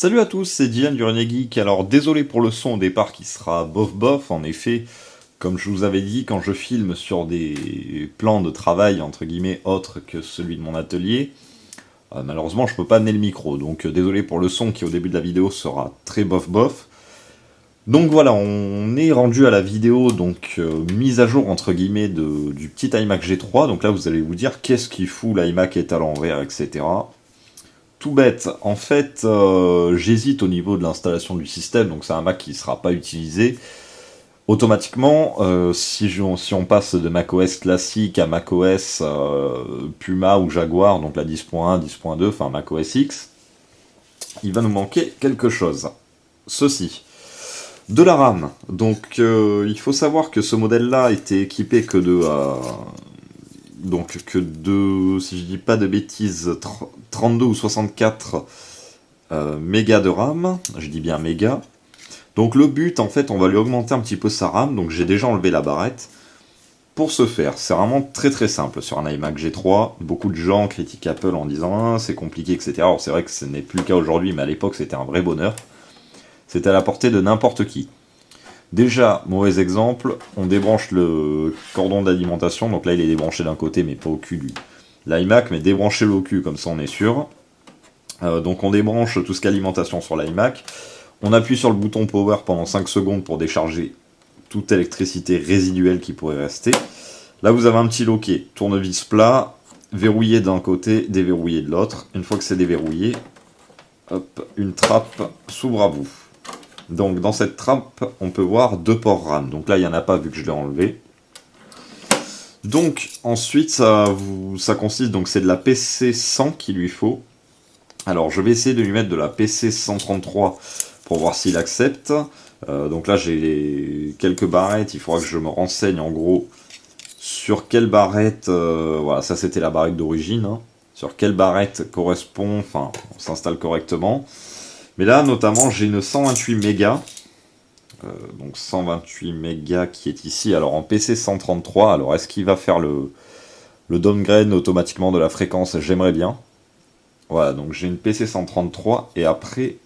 Salut à tous, c'est Dylan du René Geek. Alors désolé pour le son au départ qui sera bof bof, en effet, comme je vous avais dit, quand je filme sur des plans de travail entre guillemets autres que celui de mon atelier, malheureusement je peux pas amener le micro, donc désolé pour le son qui au début de la vidéo sera très bof bof. Donc voilà, on est rendu à la vidéo donc mise à jour entre guillemets du petit iMac G3, donc là vous allez vous dire qu'est-ce qu'il fout l'iMac est à l'envers, etc. Tout bête, en fait, j'hésite au niveau de l'installation du système, donc c'est un Mac qui ne sera pas utilisé. Automatiquement, si on passe de macOS classique à macOS Puma ou Jaguar, donc la 10.1, 10.2, enfin macOS X, il va nous manquer quelque chose. Ceci. De la RAM. Donc il faut savoir que ce modèle-là était équipé si je dis pas de bêtises, 32 ou 64 mégas de RAM, je dis bien mégas. Donc le but, en fait, on va lui augmenter un petit peu sa RAM, donc j'ai déjà enlevé la barrette. Pour ce faire, c'est vraiment très très simple sur un iMac G3. Beaucoup de gens critiquent Apple en disant c'est compliqué, etc. Alors c'est vrai que ce n'est plus le cas aujourd'hui, mais à l'époque c'était un vrai bonheur. C'était à la portée de n'importe qui. Déjà, mauvais exemple, on débranche le cordon d'alimentation, donc là il est débranché d'un côté mais pas au cul du l'iMac, mais débranchez-le au cul, comme ça on est sûr. Donc on débranche tout ce qu'alimentation sur l'iMac, on appuie sur le bouton Power pendant 5 secondes pour décharger toute électricité résiduelle qui pourrait rester. Là vous avez un petit loquet, tournevis plat, verrouillé d'un côté, déverrouillé de l'autre. Une fois que c'est déverrouillé, hop, une trappe s'ouvre à vous. Donc dans cette trappe, on peut voir 2 ports RAM. Donc là, il n'y en a pas vu que je l'ai enlevé. Donc ensuite, ça consiste, donc c'est de la PC100 qu'il lui faut. Alors je vais essayer de lui mettre de la PC133 pour voir s'il accepte. Donc là, j'ai quelques barrettes. Il faudra que je me renseigne en gros sur quelle barrette... voilà, ça c'était la barrette d'origine. Hein, sur quelle barrette correspond, enfin, on s'installe correctement. Mais là, notamment, j'ai une 128 mégas. Donc 128 mégas qui est ici. Alors en PC 133, alors est-ce qu'il va faire le downgrade automatiquement de la fréquence? J'aimerais bien. Voilà, donc j'ai une PC 133 et après,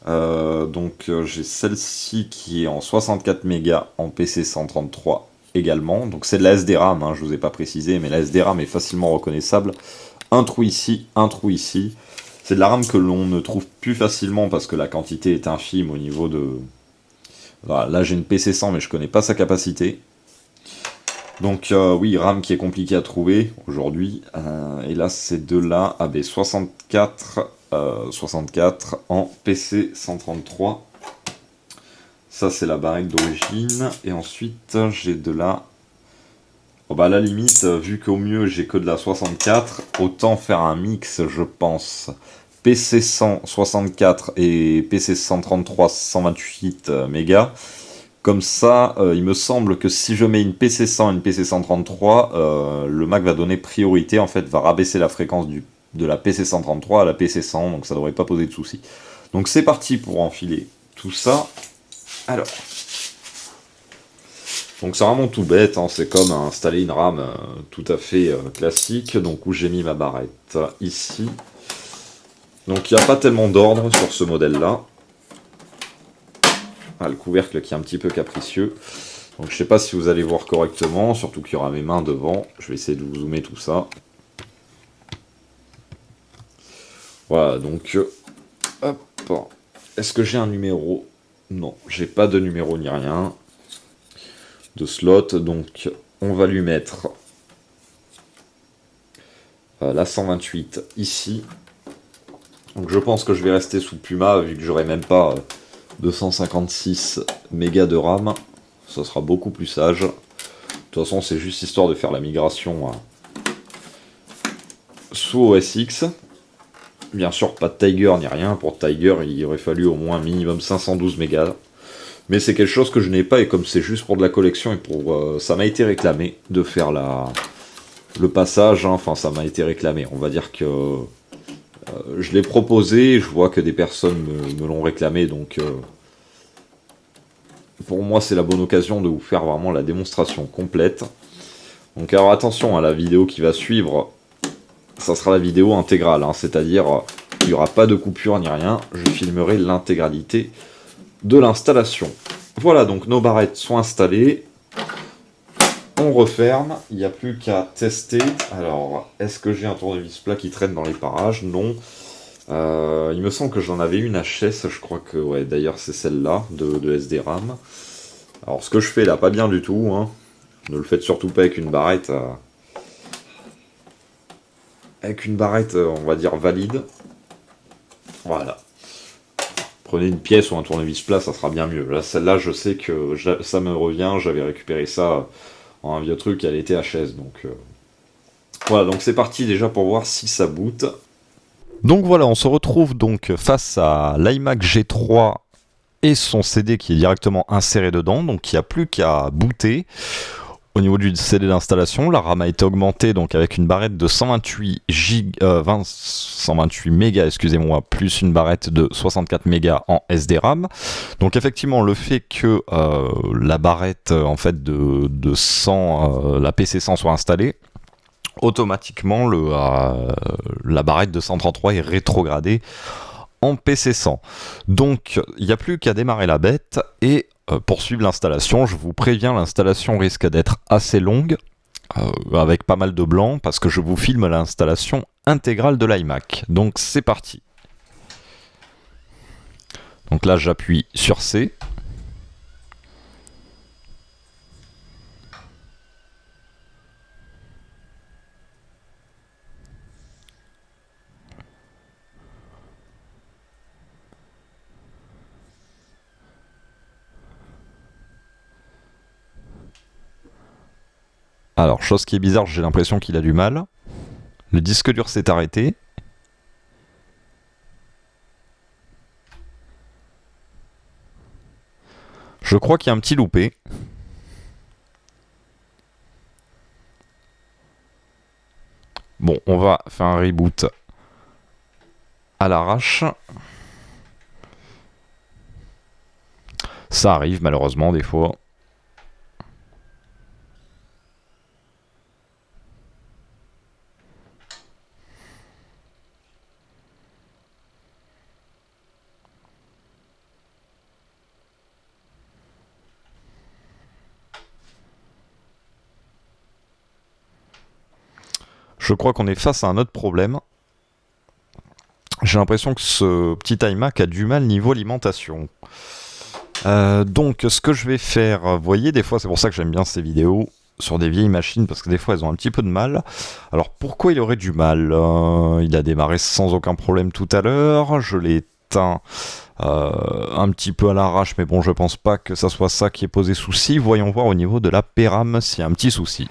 j'ai celle-ci qui est en 64 mégas en PC 133 également. Donc c'est de la SDRAM, hein, je vous ai pas précisé, mais la SDRAM est facilement reconnaissable. Un trou ici, un trou ici. C'est de la RAM que l'on ne trouve plus facilement parce que la quantité est infime au niveau de... Voilà, là j'ai une PC100 mais je connais pas sa capacité. Donc oui, RAM qui est compliqué à trouver aujourd'hui. Et là ces deux-là, AB64, 64 en PC133. Ça c'est la barrette d'origine. Et ensuite j'ai de la... Oh bah à la limite, vu qu'au mieux j'ai que de la 64, autant faire un mix, je pense. PC 164 et PC 133 128 mégas. Comme ça, il me semble que si je mets une PC 100 et une PC 133, le Mac va donner priorité, en fait, va rabaisser la fréquence de la PC 133 à la PC 100, donc ça devrait pas poser de soucis. Donc c'est parti pour enfiler tout ça. Alors... Donc c'est vraiment tout bête, hein, c'est comme installer une RAM tout à fait classique, donc où j'ai mis ma barrette ici. Donc il n'y a pas tellement d'ordre sur ce modèle-là. Ah, le couvercle qui est un petit peu capricieux. Donc je sais pas si vous allez voir correctement, surtout qu'il y aura mes mains devant. Je vais essayer de vous zoomer tout ça. Voilà, donc... hop. Est-ce que j'ai un numéro? Non, j'ai pas de numéro ni rien. De slot, donc on va lui mettre la 128 ici. Donc je pense que je vais rester sous Puma vu que j'aurai même pas 256 mégas de RAM. Ça sera beaucoup plus sage. De toute façon c'est juste histoire de faire la migration sous OS X. Bien sûr pas de Tiger ni rien. Pour Tiger il aurait fallu au moins minimum 512 mégas. Mais c'est quelque chose que je n'ai pas, et comme c'est juste pour de la collection, et pour ça m'a été réclamé de faire le passage, hein, enfin ça m'a été réclamé, on va dire que je l'ai proposé, je vois que des personnes me l'ont réclamé, donc pour moi c'est la bonne occasion de vous faire vraiment la démonstration complète. Donc alors attention, à la vidéo qui va suivre, ça sera la vidéo intégrale, hein, c'est-à-dire il n'y aura pas de coupure ni rien, je filmerai l'intégralité de l'installation. Voilà, donc nos barrettes sont installées. On referme, il n'y a plus qu'à tester. Alors, est-ce que j'ai un tournevis plat qui traîne dans les parages? Non. Il me semble que j'en avais une HS, je crois que, ouais, d'ailleurs c'est celle-là, de SDRAM. Alors ce que je fais là, pas bien du tout, hein. Ne le faites surtout pas avec une barrette, on va dire valide. Voilà. Prenez une pièce ou un tournevis plat, ça sera bien mieux. Là, celle-là, je sais que ça me revient, j'avais récupéré ça en un vieux truc, elle était HS, donc... Voilà, donc c'est parti déjà pour voir si ça boot. Donc voilà, on se retrouve donc face à l'iMac G3 et son CD qui est directement inséré dedans, donc il n'y a plus qu'à booter. Au niveau du CD d'installation, la RAM a été augmentée donc avec une barrette de 128 mégas, excusez-moi, plus une barrette de 64 mégas en SDRAM. Donc effectivement, le fait que la barrette en fait de 100, la PC100 soit installée, automatiquement la barrette de 133 est rétrogradée en PC100. Donc il n'y a plus qu'à démarrer la bête et poursuivre l'installation. Je vous préviens, l'installation risque d'être assez longue, avec pas mal de blanc, parce que je vous filme l'installation intégrale de l'iMac. Donc c'est parti. Donc là j'appuie sur C. Alors, chose qui est bizarre, j'ai l'impression qu'il a du mal. Le disque dur s'est arrêté. Je crois qu'il y a un petit loupé. Bon, on va faire un reboot à l'arrache. Ça arrive malheureusement des fois. Je crois qu'on est face à un autre problème. J'ai l'impression que ce petit iMac a du mal niveau alimentation. Donc ce que je vais faire, vous voyez, des fois c'est pour ça que j'aime bien ces vidéos sur des vieilles machines, parce que des fois elles ont un petit peu de mal. Alors pourquoi il aurait du mal? Il a démarré sans aucun problème tout à l'heure, je l'ai éteint un petit peu à l'arrache, mais bon, je pense pas que ça soit ça qui ait posé souci. Voyons voir au niveau de la PRAM s'il y a un petit souci.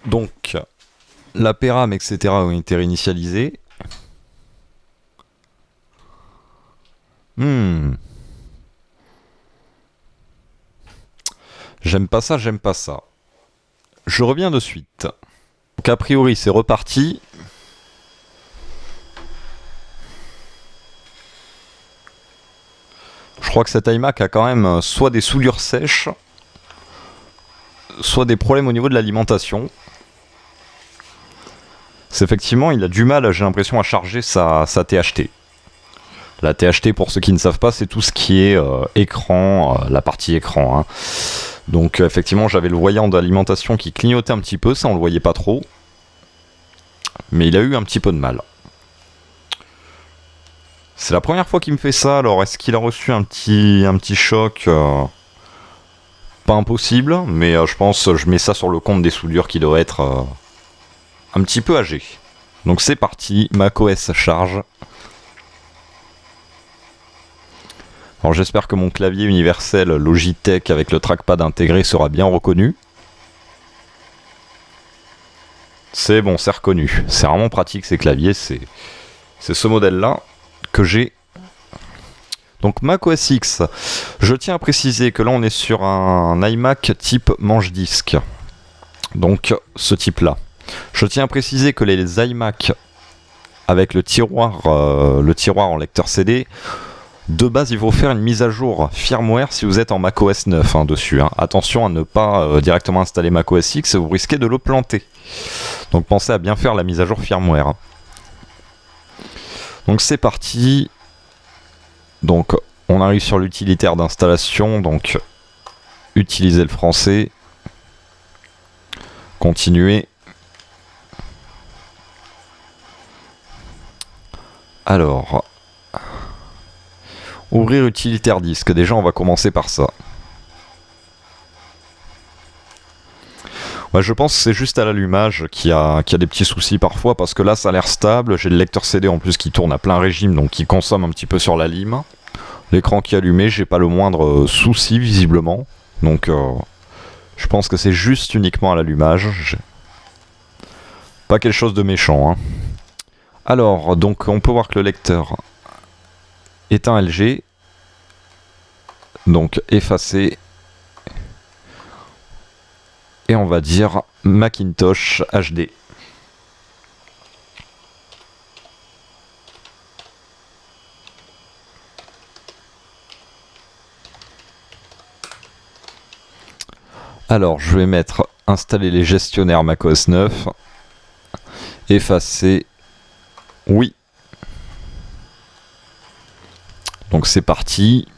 Donc, la PRAM, etc. ont été réinitialisées. J'aime pas ça, j'aime pas ça. Je reviens de suite. Donc a priori c'est reparti. Je crois que cet iMac a quand même soit des soudures sèches, soit des problèmes au niveau de l'alimentation. C'est effectivement, il a du mal, j'ai l'impression, à charger sa THT. La THT, pour ceux qui ne savent pas, c'est tout ce qui est écran, la partie écran. Hein. Donc effectivement, j'avais le voyant d'alimentation qui clignotait un petit peu, ça on le voyait pas trop. Mais il a eu un petit peu de mal. C'est la première fois qu'il me fait ça, alors est-ce qu'il a reçu un petit choc pas impossible, mais je pense je mets ça sur le compte des soudures qui doit être un petit peu âgé. Donc c'est parti, macOS charge. Alors j'espère que mon clavier universel Logitech avec le trackpad intégré sera bien reconnu. C'est bon, c'est reconnu. C'est vraiment pratique ces claviers, c'est ce modèle-là que j'ai Donc Mac OS X, je tiens à préciser que là on est sur un iMac type manche-disque. Donc ce type-là. Je tiens à préciser que les iMac avec le tiroir en lecteur CD, de base il faut faire une mise à jour firmware si vous êtes en Mac OS 9 dessus. Attention à ne pas directement installer Mac OS X, vous risquez de le planter. Donc pensez à bien faire la mise à jour firmware. Donc c'est parti. Donc on arrive sur l'utilitaire d'installation, donc utiliser le français, continuer. Alors, ouvrir utilitaire disque, déjà on va commencer par ça. Ouais, je pense que c'est juste à l'allumage qu'il y a des petits soucis parfois, parce que là ça a l'air stable, j'ai le lecteur CD en plus qui tourne à plein régime, donc qui consomme un petit peu sur la lime. L'écran qui est allumé, j'ai pas le moindre souci visiblement, donc je pense que c'est juste uniquement à l'allumage. Pas quelque chose de méchant. Alors, donc on peut voir que le lecteur est un LG, donc effacé. Et on va dire Macintosh HD. Alors, je vais mettre installer les gestionnaires macOS 9. Effacer. Oui. Donc c'est parti.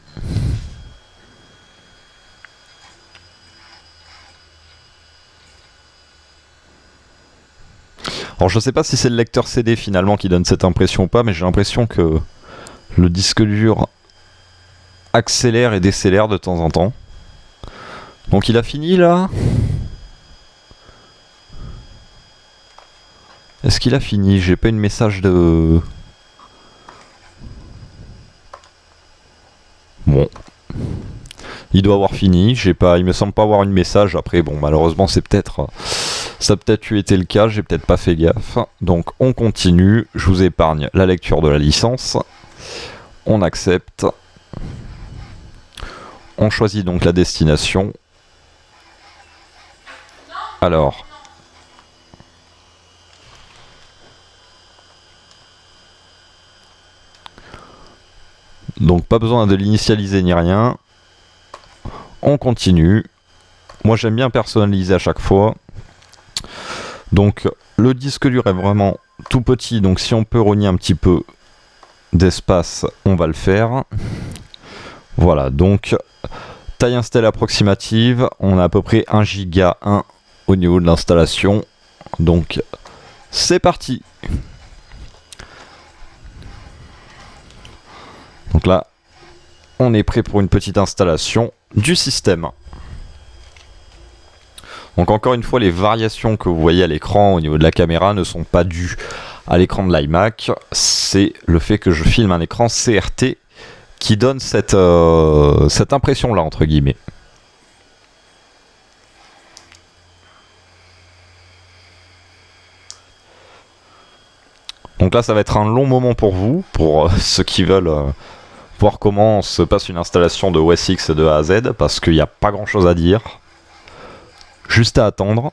Alors je sais pas si c'est le lecteur CD finalement qui donne cette impression ou pas, mais j'ai l'impression que le disque dur accélère et décélère de temps en temps. Donc il a fini là. Est-ce qu'il a fini? J'ai pas une message de... Bon. Il doit avoir fini, il me semble pas avoir une message. Après bon, malheureusement ça a peut-être eu été le cas, j'ai peut-être pas fait gaffe. Donc on continue, je vous épargne la lecture de la licence. On accepte. On choisit donc la destination. Alors. Donc pas besoin de l'initialiser ni rien. On continue. Moi j'aime bien personnaliser à chaque fois. Donc le disque dur est vraiment tout petit, donc si on peut rogner un petit peu d'espace, on va le faire. Voilà, donc taille installée approximative, on a à peu près 1 giga 1 au niveau de l'installation. Donc c'est parti. Donc là, on est prêt pour une petite installation du système. Donc encore une fois, les variations que vous voyez à l'écran au niveau de la caméra ne sont pas dues à l'écran de l'iMac. C'est le fait que je filme un écran CRT qui donne cette impression-là, entre guillemets. Donc là, ça va être un long moment pour vous, pour ceux qui veulent voir comment se passe une installation de OS X de A à Z, parce qu'il n'y a pas grand-chose à dire. Juste à attendre.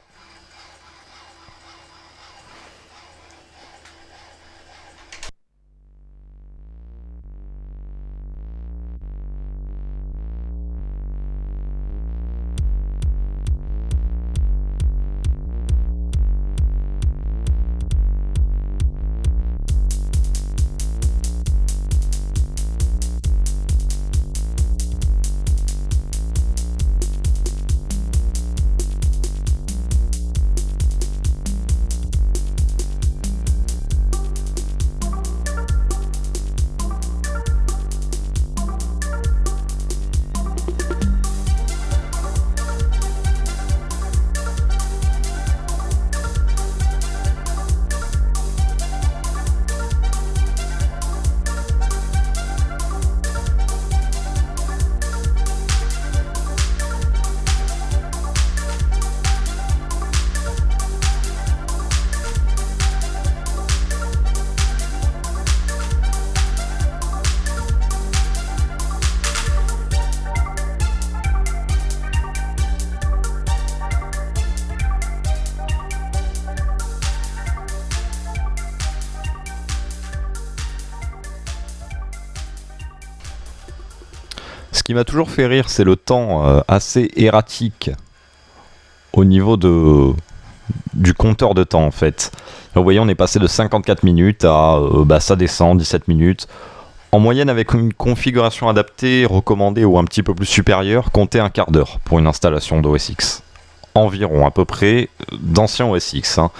qui m'a toujours fait rire, c'est le temps assez erratique au niveau du compteur de temps en fait. Vous voyez, on est passé de 54 minutes à ça descend, 17 minutes. En moyenne, avec une configuration adaptée, recommandée ou un petit peu plus supérieure, comptez un quart d'heure pour une installation d'OS X. Environ, à peu près, d'anciens OS X. Hein.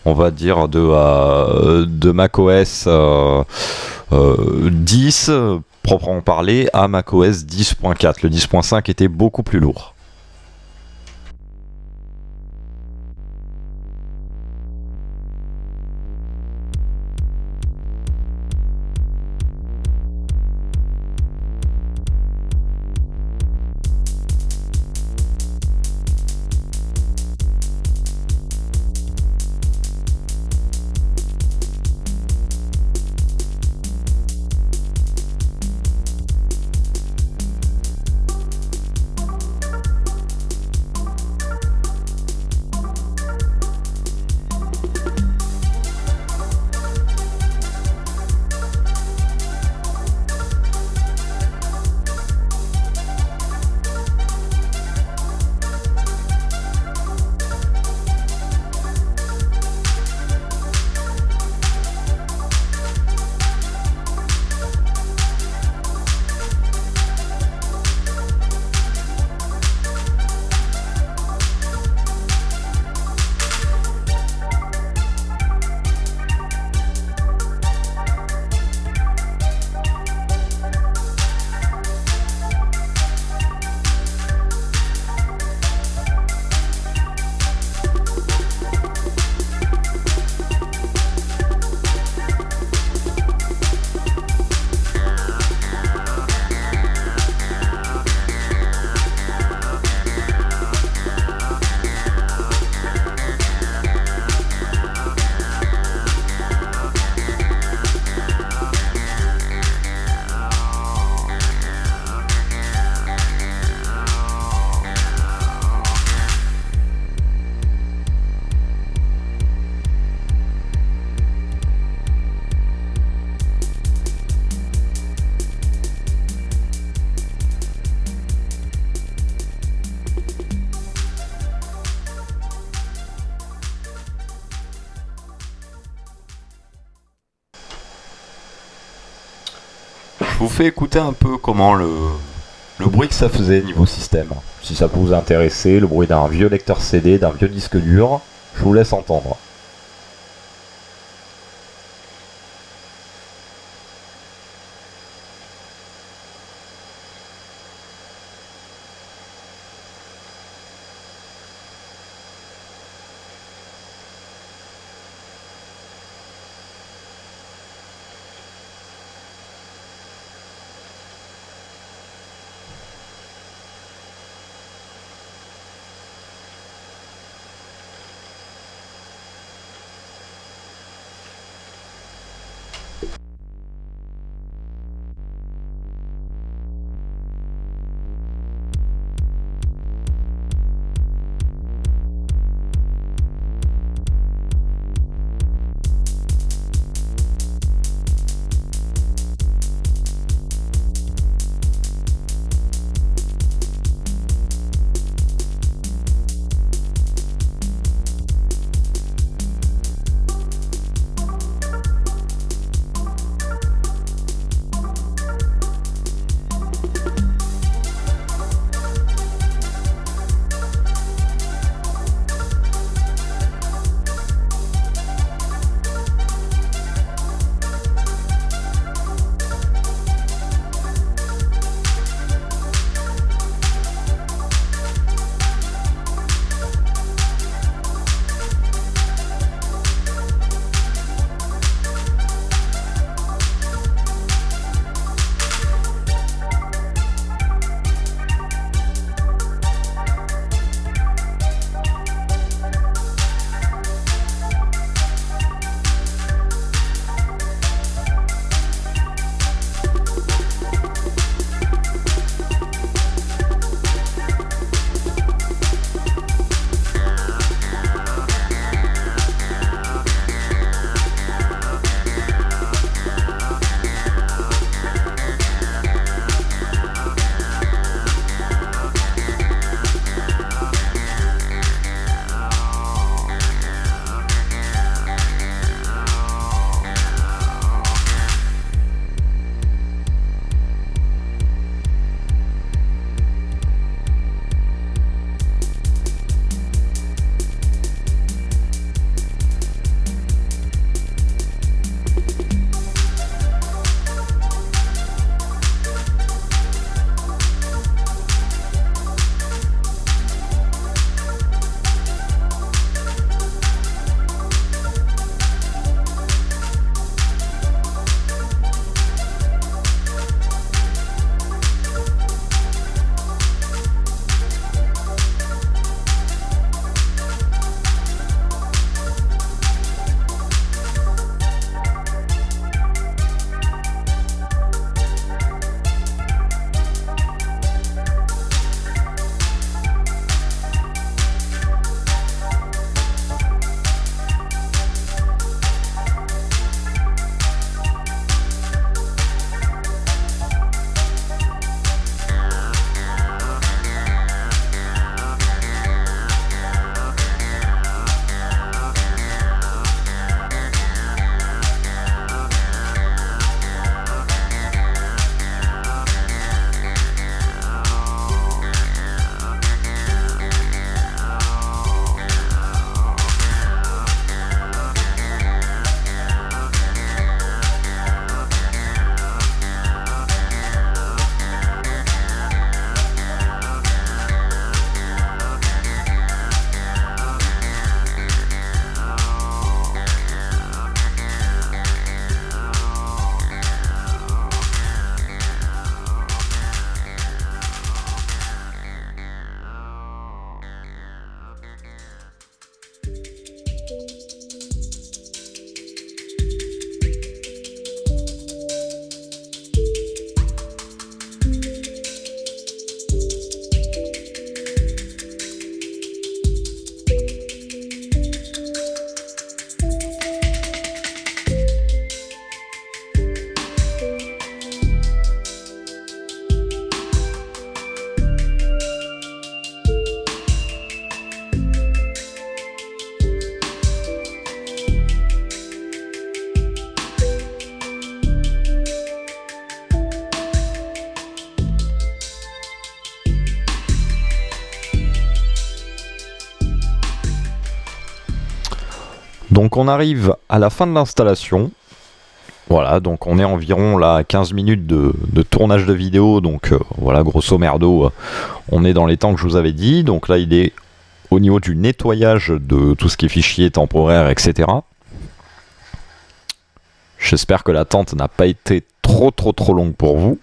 On va dire de macOS 10, proprement parler, à macOS 10.4. Le 10.5 était beaucoup plus lourd. Je vous fais écouter un peu comment le bruit que ça faisait niveau système. Si ça peut vous intéresser, le bruit d'un vieux lecteur CD, d'un vieux disque dur, je vous laisse entendre. Donc on arrive à la fin de l'installation. Voilà, donc on est environ là à 15 minutes de tournage de vidéo, donc voilà, grosso merdo, on est dans les temps que je vous avais dit. Donc là il est au niveau du nettoyage de tout ce qui est fichiers temporaires, etc. J'espère que l'attente n'a pas été trop longue pour vous.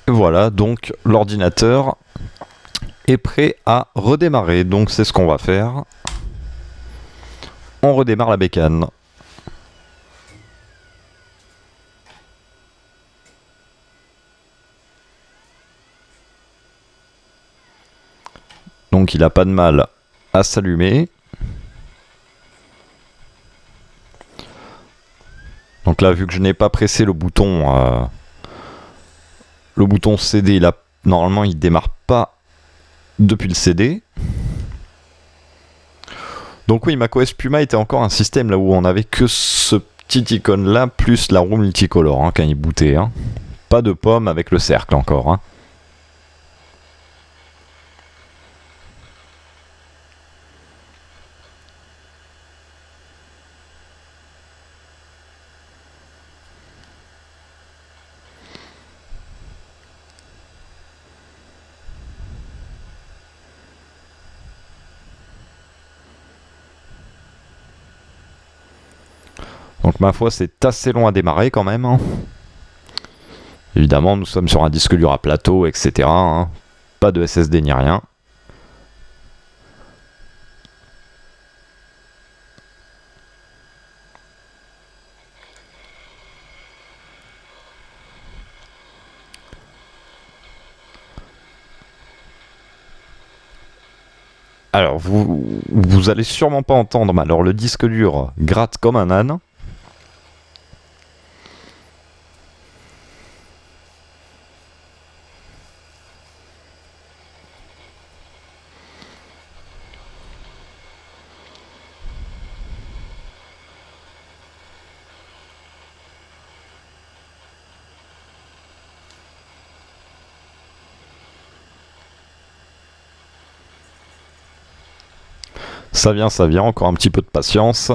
Et voilà, donc l'ordinateur est prêt à redémarrer. Donc c'est ce qu'on va faire. On redémarre la bécane. Donc il n'a pas de mal à s'allumer. Donc là, vu que je n'ai pas pressé le bouton CD, là, normalement il démarre pas depuis le CD. Donc oui, macOS Puma était encore un système là où on avait que ce petit icône là, plus la roue multicolore hein, quand il bootait. Hein. Pas de pomme avec le cercle encore. Hein. Donc ma foi, c'est assez long à démarrer quand même. Hein. Évidemment, nous sommes sur un disque dur à plateau, etc. Hein. Pas de SSD ni rien. Alors, vous allez sûrement pas entendre, mais alors le disque dur gratte comme un âne. Ça vient, encore un petit peu de patience.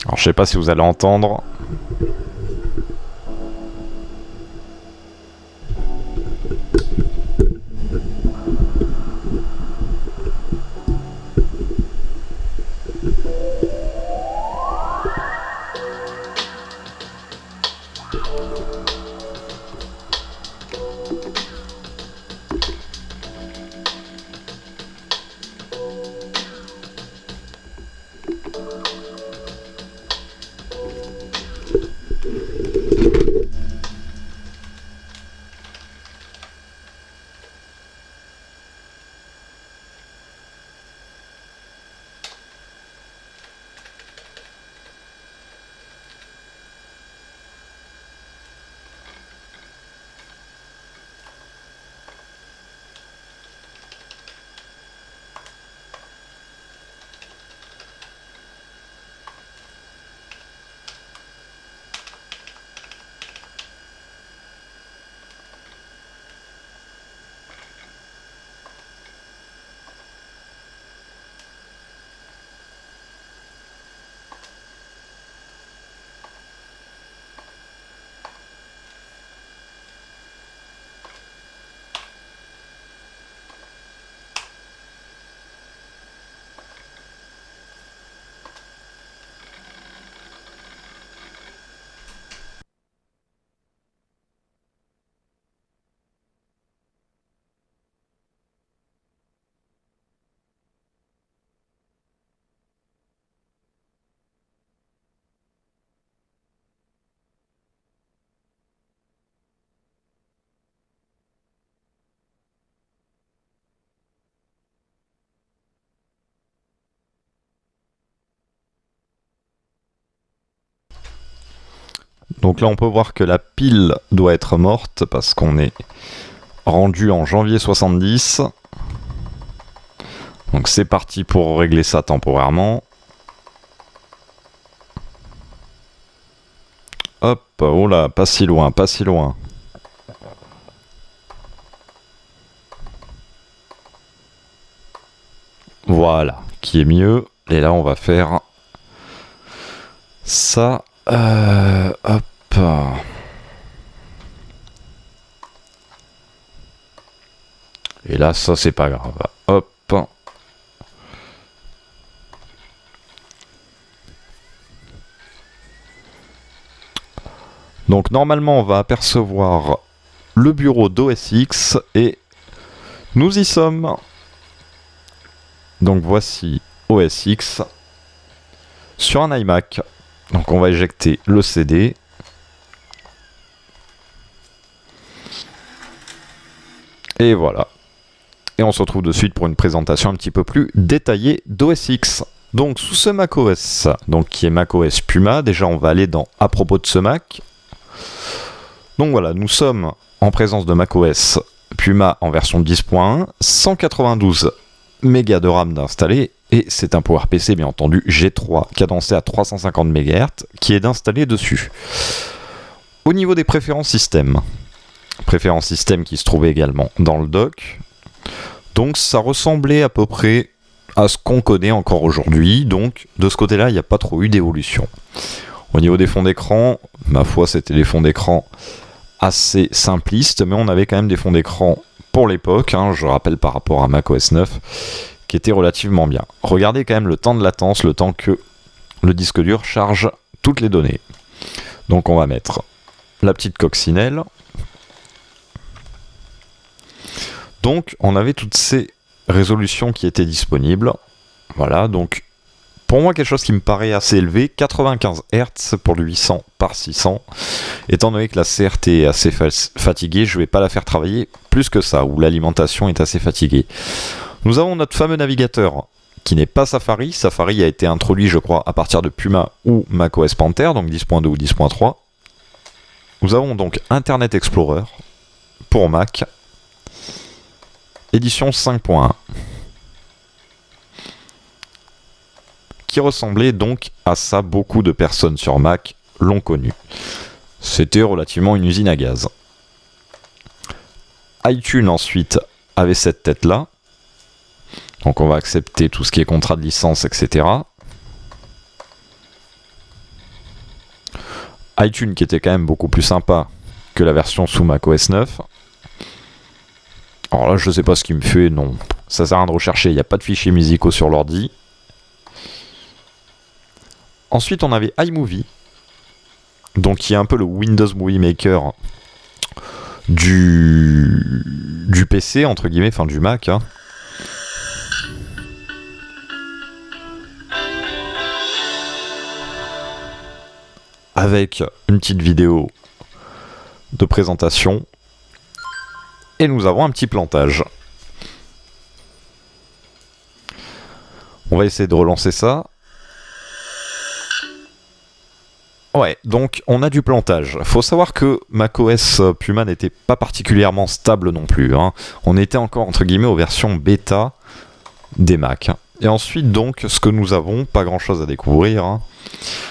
Alors je sais pas si vous allez entendre. Donc là, on peut voir que la pile doit être morte parce qu'on est rendu en janvier 70. Donc c'est parti pour régler ça temporairement. Hop, oh là, pas si loin, pas si loin. Voilà, qui est mieux. Et là, on va faire ça. Hop. Et là, ça, c'est pas grave. Hop. Donc, normalement, on va apercevoir le bureau d'OSX et nous y sommes. Donc, voici OSX sur un iMac. Donc, on va éjecter le CD. Et voilà. Et on se retrouve de suite pour une présentation un petit peu plus détaillée d'OSX. Donc sous ce macOS, donc qui est macOS Puma, déjà on va aller dans à propos de ce Mac. Donc voilà, nous sommes en présence de macOS Puma en version 10.1, 192 mégas de RAM d'installer, et c'est un PowerPC bien entendu G3 cadencé à 350 MHz qui est d'installer dessus. Au niveau des préférences système qui se trouvait également dans le dock. Donc ça ressemblait à peu près à ce qu'on connaît encore aujourd'hui, donc de ce côté-là, il n'y a pas trop eu d'évolution. Au niveau des fonds d'écran, ma foi, c'était des fonds d'écran assez simplistes, mais on avait quand même des fonds d'écran pour l'époque, hein, je rappelle par rapport à macOS 9, qui étaient relativement bien. Regardez quand même le temps de latence, le temps que le disque dur charge toutes les données. Donc on va mettre la petite coccinelle. Donc, on avait toutes ces résolutions qui étaient disponibles. Voilà, donc, pour moi, quelque chose qui me paraît assez élevé, 95 Hz pour le 800 par 600. Étant donné que la CRT est assez fatiguée, je ne vais pas la faire travailler plus que ça, où l'alimentation est assez fatiguée. Nous avons notre fameux navigateur, qui n'est pas Safari. Safari a été introduit, je crois, à partir de Puma ou macOS Panther, donc 10.2 ou 10.3. Nous avons donc Internet Explorer pour Mac. Édition 5.1 qui ressemblait donc à ça. Beaucoup de personnes sur Mac l'ont connu. C'était relativement une usine à gaz. iTunes ensuite avait cette tête là, donc on va accepter tout ce qui est contrat de licence, etc. iTunes qui était quand même beaucoup plus sympa que la version sous macOS 9. Alors là, je sais pas ce qu'il me fait, non. Ça sert à rien de rechercher, il n'y a pas de fichiers musicaux sur l'ordi. Ensuite, on avait iMovie, donc qui est un peu le Windows Movie Maker du PC, entre guillemets, enfin du Mac. Hein. Avec une petite vidéo de présentation. Et nous avons un petit plantage. On va essayer de relancer ça. Ouais, donc on a du plantage. Faut savoir que macOS Puma n'était pas particulièrement stable non plus. Hein. On était encore entre guillemets aux versions bêta des Mac. Et ensuite donc, ce que nous avons, pas grand chose à découvrir. Hein.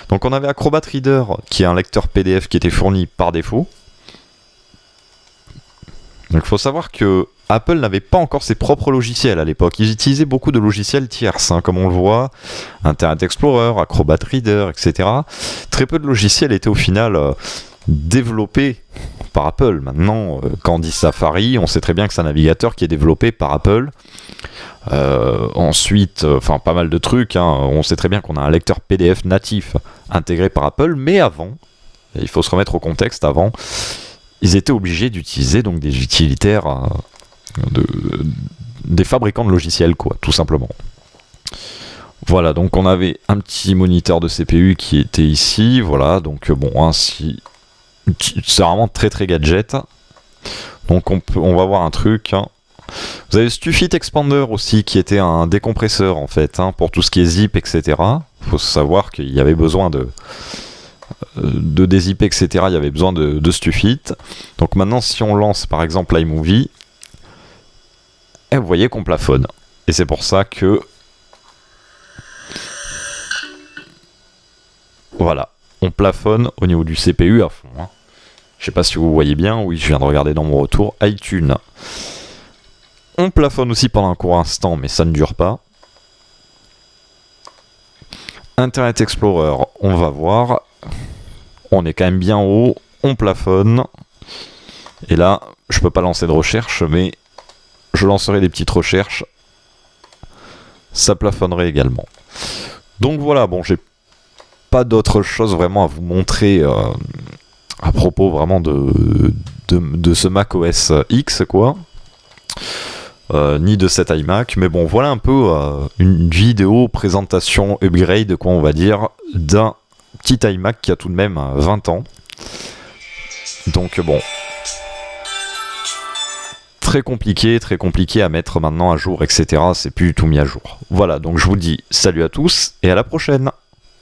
Donc on avait Acrobat Reader, qui est un lecteur PDF qui était fourni par défaut. Donc il faut savoir que Apple n'avait pas encore ses propres logiciels à l'époque. Ils utilisaient beaucoup de logiciels tierces, hein, comme on le voit, Internet Explorer, Acrobat Reader, etc. Très peu de logiciels étaient au final développés par Apple. Maintenant, quand on dit Safari, on sait très bien que c'est un navigateur qui est développé par Apple. Ensuite, pas mal de trucs. Hein, on sait très bien qu'on a un lecteur PDF natif intégré par Apple, mais avant, il faut se remettre au contexte avant, ils étaient obligés d'utiliser donc des utilitaires des fabricants de logiciels, quoi, tout simplement. Voilà, donc on avait un petit moniteur de CPU qui était ici, voilà, donc bon, hein, c'est vraiment très très gadget. Donc on va voir un truc. Hein. Vous avez Stufit Expander aussi, qui était un décompresseur en fait, hein, pour tout ce qui est zip, etc. Il faut savoir qu'il y avait besoin de dézip, etc., il y avait besoin de Stufit. Donc maintenant, si on lance par exemple iMovie, et vous voyez qu'on plafonne. Et c'est pour ça que... Voilà, on plafonne au niveau du CPU à fond. Hein. Je sais pas si vous voyez bien, oui, je viens de regarder dans mon retour, iTunes. On plafonne aussi pendant un court instant, mais ça ne dure pas. Internet Explorer, on va voir. On est quand même bien haut, on plafonne. Et là, je peux pas lancer de recherche, mais je lancerai des petites recherches. Ça plafonnerait également. Donc voilà, bon, j'ai pas d'autre chose vraiment à vous montrer à propos vraiment de ce macOS X, quoi. Ni de cet iMac, mais bon, voilà un peu une vidéo présentation upgrade, quoi, on va dire, d'un petit iMac qui a tout de même 20 ans. Donc bon, très compliqué à mettre maintenant à jour, etc. C'est plus du tout mis à jour. Voilà, donc je vous dis salut à tous et à la prochaine.